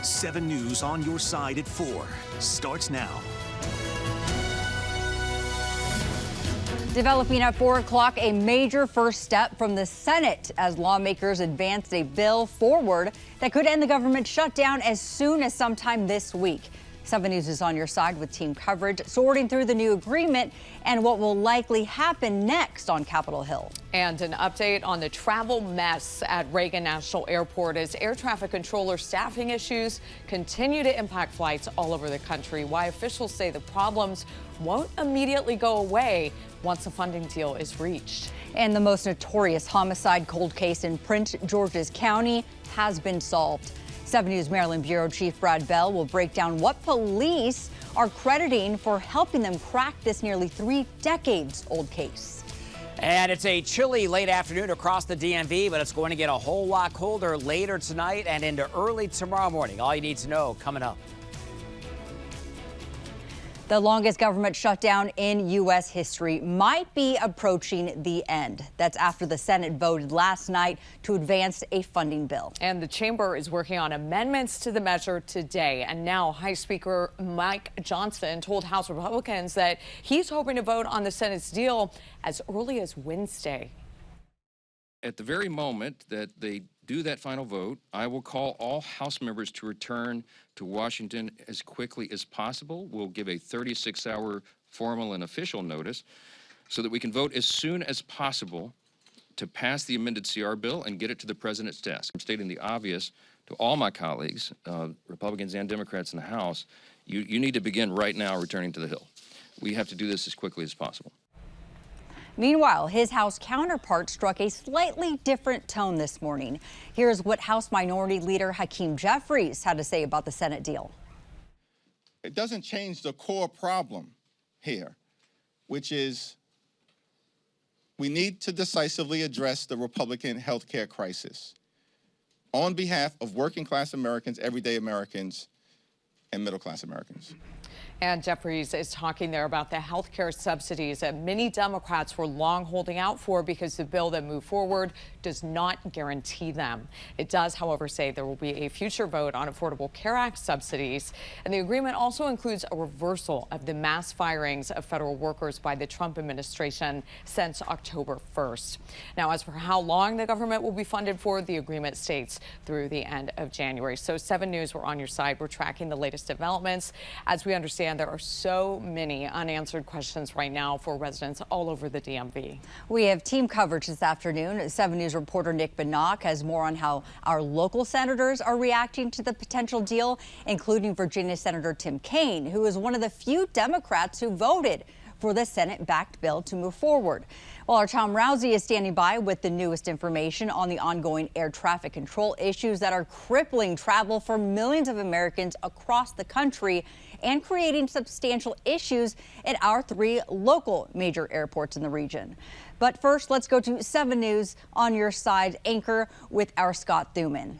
7 News on your side at 4 starts now. Developing at 4 o'clock, a major first step from the Senate as lawmakers advanced a bill forward that could end the government shutdown as soon as sometime this week. 7 News is on your side with team coverage, sorting through the new agreement and what will likely happen next on Capitol Hill. And an update on the travel mess at Reagan National Airport as air traffic controller staffing issues continue to impact flights all over the country. Why officials say the problems won't immediately go away once a funding deal is reached. And the most notorious homicide cold case in Prince George's County has been solved. 7 News Maryland Bureau Chief Brad Bell will break down what police are crediting for helping them crack this nearly 3 decades old case. And it's a chilly late afternoon across the DMV, but it's going to get a whole lot colder later tonight and into early tomorrow morning. All you need to know coming up. The longest government shutdown in U.S. history might be approaching the end. That's after the Senate voted last night to advance a funding bill. And the chamber is working on amendments to the measure today. And now House Speaker Mike Johnson told House Republicans that he's hoping to vote on the Senate's deal as early as Wednesday. At the very moment that they do that final vote, I will call all House members to return to Washington as quickly as possible. We'll give a 36-hour formal and official notice so that we can vote as soon as possible to pass the amended CR bill and get it to the president's desk. I'm stating the obvious to all my colleagues, Republicans and Democrats in the House, you need to begin right now returning to the Hill. We have to do this as quickly as possible. Meanwhile, his House counterpart struck a slightly different tone this morning. Here's what House Minority Leader Hakeem Jeffries had to say about the Senate deal. It doesn't change the core problem here, which is we need to decisively address the Republican health care crisis on behalf of working class Americans, everyday Americans, and middle class Americans. And Jeffries is talking there about the health care subsidies that many Democrats were long holding out for because the bill that moved forward does not guarantee them. It does, however, say there will be a future vote on Affordable Care Act subsidies. And the agreement also includes a reversal of the mass firings of federal workers by the Trump administration since October 1st. Now, as for how long the government will be funded for, the agreement states through the end of January. So 7 News, we're on your side. We're tracking the latest developments. As we understand, there are so many unanswered questions right now for residents all over the DMV. We have team coverage this afternoon. 7 News reporter Nick Minock has more on how our local senators are reacting to the potential deal, including Virginia Senator Tim Kaine, who is one of the few Democrats who voted for the Senate-backed bill to move forward. Well, our Tom Roussey is standing by with the newest information on the ongoing air traffic control issues that are crippling travel for millions of Americans across the country and creating substantial issues at our 3 local major airports in the region. But first, let's go to 7 News on your side anchor with our Scott Thuman.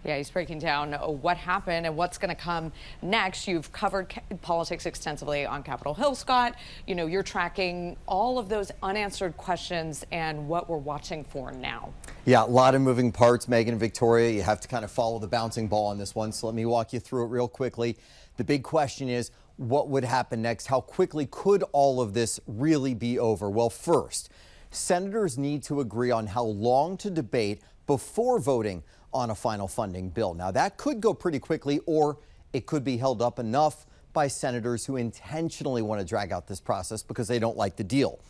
Yeah, he's breaking down what happened and what's going to come next. You've covered politics extensively on Capitol Hill, Scott. You know, you're tracking all of those unanswered questions and what we're watching for now. Yeah, a lot of moving parts, Megan and Victoria. You have to kind of follow the bouncing ball on this one. So let me walk you through it real quickly. The big question is, what would happen next? How quickly could all of this really be over? Well, first, senators need to agree on how long to debate before voting on a final funding bill. Now, that could go pretty quickly, or it could be held up enough by senators who intentionally want to drag out this process because they don't like the deal.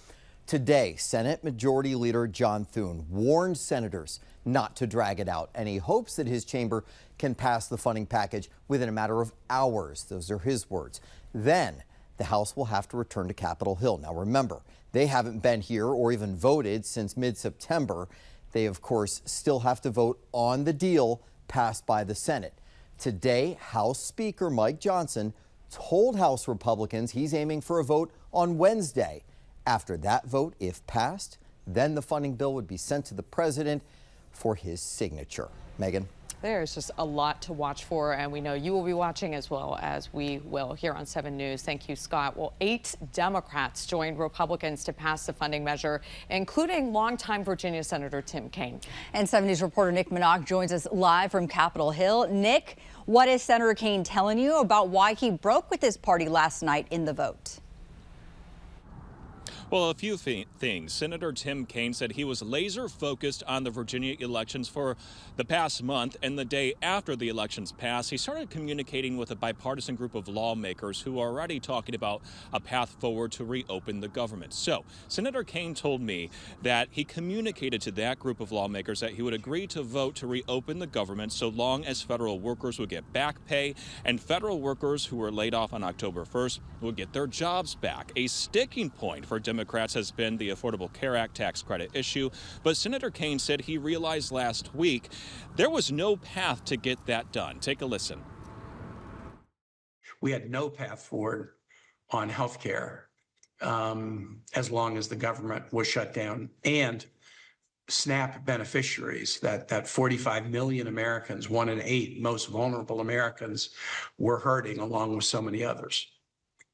Today, Senate Majority Leader John Thuman warned senators not to drag it out, and he hopes that his chamber can pass the funding package within a matter of hours. Those are his words. Then the House will have to return to Capitol Hill. Now, remember, they haven't been here or even voted since mid-September. They, of course, still have to vote on the deal passed by the Senate. Today, House Speaker Mike Johnson told House Republicans he's aiming for a vote on Wednesday. After that vote, if passed, then the funding bill would be sent to the president for his signature. Megan? There's just a lot to watch for, and we know you will be watching as well as we will here on 7 News. Thank you, Scott. Well, 8 Democrats joined Republicans to pass the funding measure, including longtime Virginia Senator Tim Kaine. And 7 News reporter Nick Minock joins us live from Capitol Hill. Nick, what is Senator Kaine telling you about why he broke with his party last night in the vote? Well, a few things. Senator Tim Kaine said he was laser focused on the Virginia elections for the past month, and the day after the elections passed, he started communicating with a bipartisan group of lawmakers who are already talking about a path forward to reopen the government. So, Senator Kaine told me that he communicated to that group of lawmakers that he would agree to vote to reopen the government so long as federal workers would get back pay and federal workers who were laid off on October 1st would get their jobs back. A sticking point for Democrats has been the Affordable Care Act tax credit issue, but Senator Kaine said he realized last week there was no path to get that done. Take a listen. We had no path forward on health care as long as the government was shut down. And SNAP beneficiaries, that 45 million Americans, 1 in 8 most vulnerable Americans, were hurting along with so many others.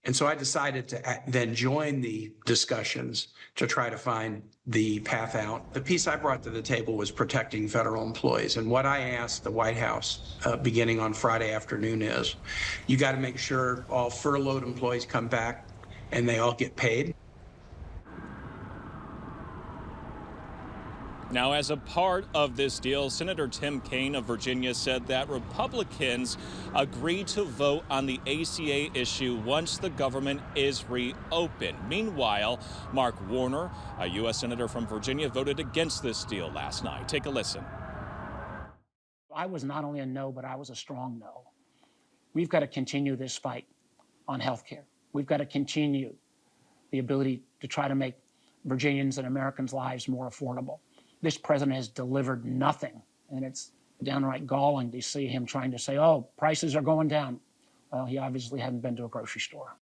And so I decided to then join the discussions to try to find the path out. The piece I brought to the table was protecting federal employees. And what I asked the White House beginning on Friday afternoon is, you got to make sure all furloughed employees come back and they all get paid. Now, as a part of this deal, Senator Tim Kaine of Virginia said that Republicans agreed to vote on the ACA issue once the government is reopened. Meanwhile, Mark Warner, a U.S. Senator from Virginia, voted against this deal last night. Take a listen. I was not only a no, but I was a strong no. We've got to continue this fight on health care. We've got to continue the ability to try to make Virginians and Americans' lives more affordable. This president has delivered nothing, and it's downright galling to see him trying to say, oh, prices are going down. Well, he obviously hadn't been to a grocery store.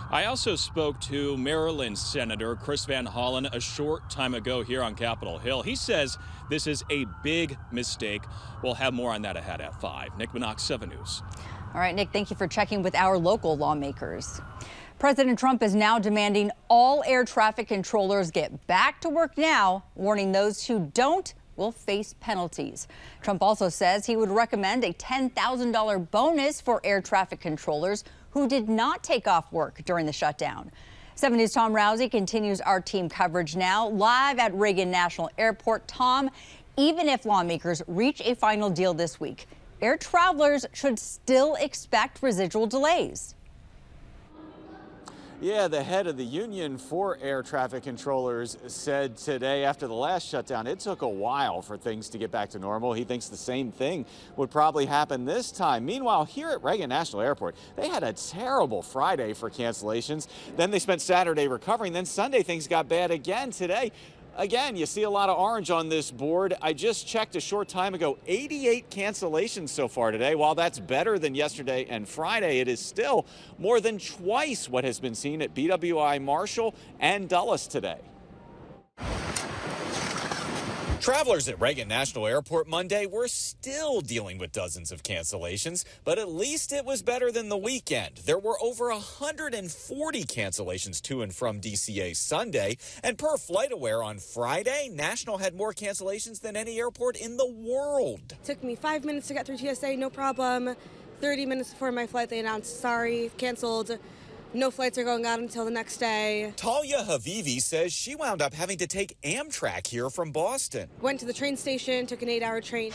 I also spoke to Maryland Senator Chris Van Hollen a short time ago here on Capitol Hill. He says this is a big mistake. We'll have more on that ahead at 5. Nick Minock, 7 News. All right, Nick, thank you for checking with our local lawmakers. President Trump is now demanding all air traffic controllers get back to work now, warning those who don't will face penalties. Trump also says he would recommend a $10,000 bonus for air traffic controllers who did not take off work during the shutdown. 7 News' Tom Roussey continues our team coverage now, live at Reagan National Airport. Tom, even if lawmakers reach a final deal this week, air travelers should still expect residual delays. Yeah, the head of the union for air traffic controllers said today after the last shutdown, it took a while for things to get back to normal. He thinks the same thing would probably happen this time. Meanwhile, here at Reagan National Airport, they had a terrible Friday for cancellations. Then they spent Saturday recovering. Then Sunday, things got bad again today. Again, you see a lot of orange on this board. I just checked a short time ago, 88 cancellations so far today. While that's better than yesterday and Friday, it is still more than twice what has been seen at BWI Marshall and Dulles today. Travelers at Reagan National Airport Monday were still dealing with dozens of cancellations, but at least it was better than the weekend. There were over 140 cancellations to and from DCA Sunday, and per FlightAware on Friday, National had more cancellations than any airport in the world. It took me 5 minutes to get through TSA, no problem. 30 minutes before my flight, they announced, sorry, canceled. No flights are going out until the next day. Talia Havivi says she wound up having to take Amtrak here from Boston. Went to the train station, took an 8-hour train.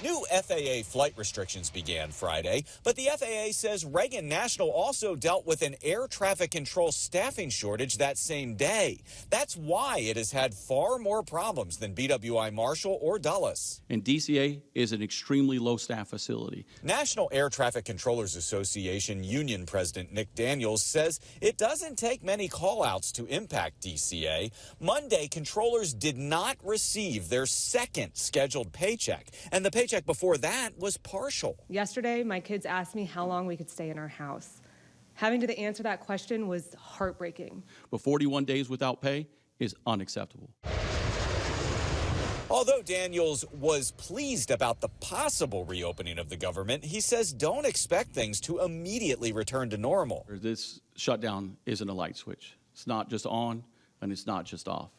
New FAA flight restrictions began Friday, but the FAA says Reagan National also dealt with an air traffic control staffing shortage that same day. That's why it has had far more problems than BWI Marshall or Dulles. And DCA is an extremely low staff facility. National Air Traffic Controllers Association Union President Nick Daniels says it doesn't take many call-outs to impact DCA. Monday, controllers did not receive their second scheduled paycheck, and the paycheck before that was partial. Yesterday, my kids asked me how long we could stay in our house. Having to answer that question was heartbreaking. But 41 days without pay is unacceptable. Although Daniels was pleased about the possible reopening of the government, he says don't expect things to immediately return to normal. This shutdown isn't a light switch. It's not just on and it's not just off.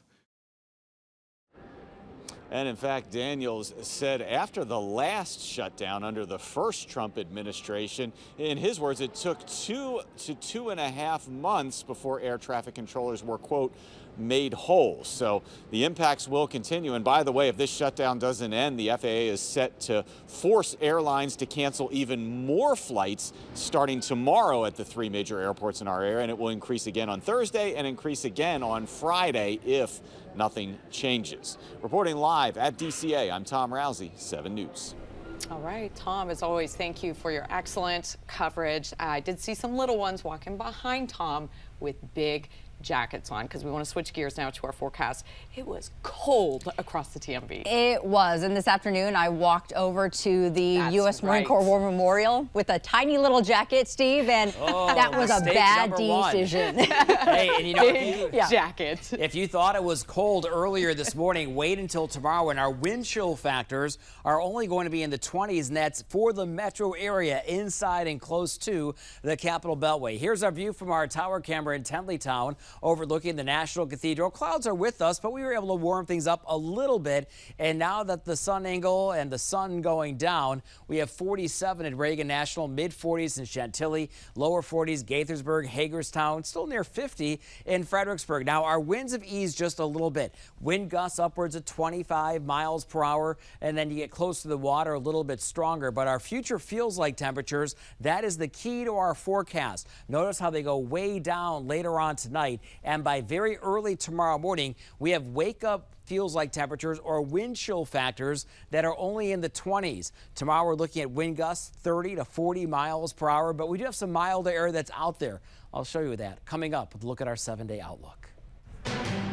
And in fact, Daniels said after the last shutdown under the first Trump administration, in his words, it took 2 to 2.5 months before air traffic controllers were, quote, made whole. So the impacts will continue. And by the way, if this shutdown doesn't end, the FAA is set to force airlines to cancel even more flights starting tomorrow at the 3 major airports in our area. And it will increase again on Thursday and increase again on Friday if nothing changes. Reporting live at DCA, I'm Tom Roussey, 7 News. All right, Tom, as always, thank you for your excellent coverage. I did see some little ones walking behind Tom with big jackets on, because we want to switch gears now to our forecast. It was cold across the TMV. It was, and this afternoon I walked over to the U.S. Marine Corps War Memorial with a tiny little jacket, Steve, and that was a bad decision. Hey, and you know, jacket. If you thought it was cold earlier this morning, wait until tomorrow, and our wind chill factors are only going to be in the 20s, and that's for the metro area inside and close to the Capitol Beltway. Here's our view from our tower camera in Tenleytown, overlooking the National Cathedral. Clouds are with us, but we were able to warm things up a little bit. And now that the sun angle and the sun going down, we have 47 at Reagan National, mid 40s in Chantilly, lower 40s, Gaithersburg, Hagerstown, still near 50 in Fredericksburg. Now our winds have eased just a little bit. Wind gusts upwards of 25 miles per hour, and then you get close to the water a little bit stronger. But our future feels like temperatures, that is the key to our forecast. Notice how they go way down later on tonight. And by very early tomorrow morning, we have wake up feels like temperatures or wind chill factors that are only in the 20s. Tomorrow we're looking at wind gusts 30 to 40 miles per hour, but we do have some milder air that's out there. I'll show you that coming up with a look at our 7-day outlook.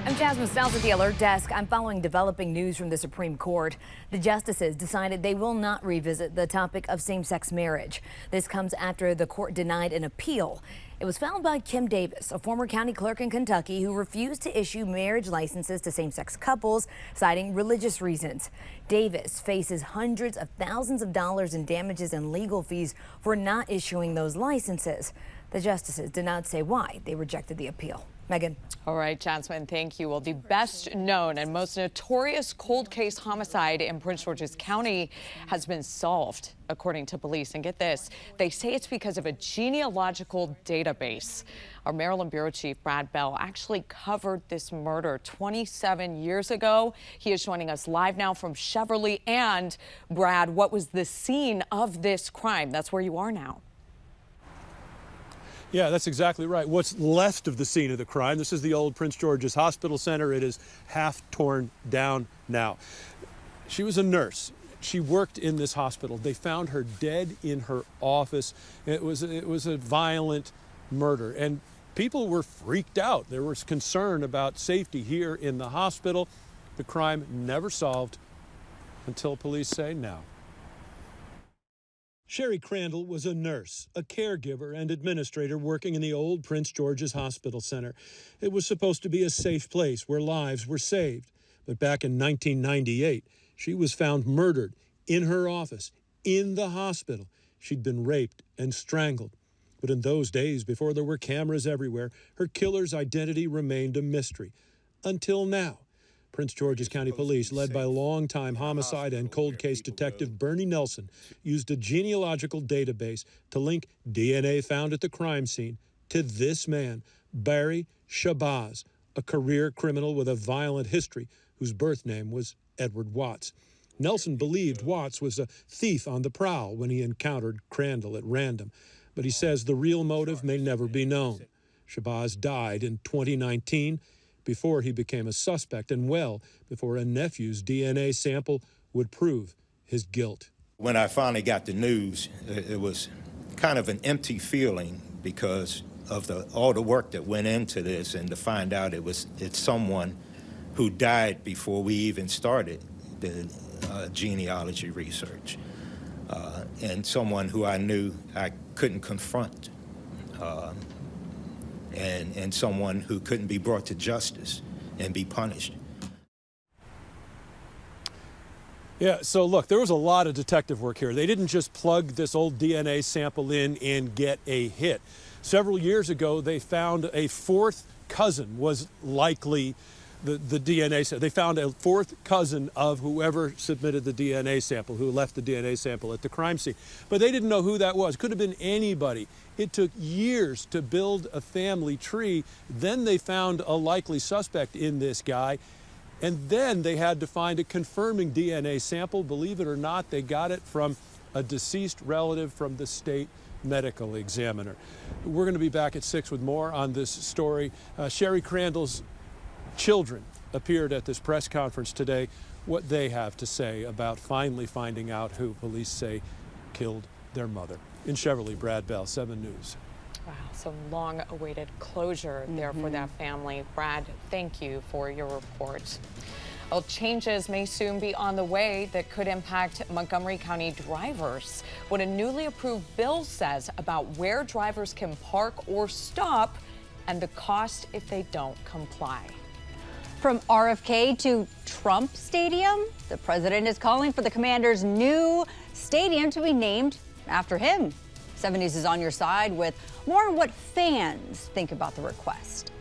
I'm Jasmine Styles at the Alert Desk. I'm following developing news from the Supreme Court. The justices decided they will not revisit the topic of same-sex marriage. This comes after the court denied an appeal. It was filed by Kim Davis, a former county clerk in Kentucky who refused to issue marriage licenses to same-sex couples, citing religious reasons. Davis faces hundreds of thousands of dollars in damages and legal fees for not issuing those licenses. The justices did not say why they rejected the appeal. Megan. All right, Jasmine, thank you. Well, the best known and most notorious cold case homicide in Prince George's County has been solved, according to police. And get this, they say it's because of a genealogical database. Our Maryland Bureau Chief, Brad Bell, actually covered this murder 27 years ago. He is joining us live now from Cheverly. And, Brad, what was the scene of this crime? That's where you are now. Yeah, that's exactly right. What's left of the scene of the crime, this is the old Prince George's Hospital Center. It is half torn down now. She was a nurse. She worked in this hospital. They found her dead in her office. It was a violent murder, and people were freaked out. There was concern about safety here in the hospital. The crime never solved until police say now. Sherry Crandall was a nurse, a caregiver, and administrator working in the old Prince George's Hospital Center. It was supposed to be a safe place where lives were saved. But back in 1998, she was found murdered in her office, in the hospital. She'd been raped and strangled. But in those days, before there were cameras everywhere, her killer's identity remained a mystery. Until now. Prince George's County Police, led by longtime homicide and cold case detective Bernie Nelson, used a genealogical database to link DNA found at the crime scene to this man, Barry Shabazz, a career criminal with a violent history whose birth name was Edward Watts. Nelson believed Watts was a thief on the prowl when he encountered Crandall at random, but he says the real motive may never be known. Shabazz died in 2019 before he became a suspect, and well before a nephew's DNA sample would prove his guilt. When I finally got the news, it was kind of an empty feeling because of all the work that went into this, and to find out it's someone who died before we even started the genealogy research, and someone who I knew I couldn't confront. And someone who couldn't be brought to justice and be punished. Yeah, so look, there was a lot of detective work here. They didn't just plug this old DNA sample in and get a hit. Several years ago, they found a fourth cousin was likely the DNA sample. They found a fourth cousin of whoever submitted the DNA sample, who left the DNA sample at the crime scene. But they didn't know who that was. Could have been anybody. It took years to build a family tree. Then they found a likely suspect in this guy. And then they had to find a confirming DNA sample. Believe it or not, they got it from a deceased relative from the state medical examiner. We're going to be back at 6 with more on this story. Sherry Crandall's children appeared at this press conference today. What they have to say about finally finding out who police say killed their mother. In Cheverly, Brad Bell, 7 News. Wow, some long-awaited closure there for that family. Brad, thank you for your report. Well, changes may soon be on the way that could impact Montgomery County drivers. What a newly approved bill says about where drivers can park or stop and the cost if they don't comply. From RFK to Trump Stadium, the president is calling for the Commanders' new stadium to be named after him. 7 News is on your side with more on what fans think about the request.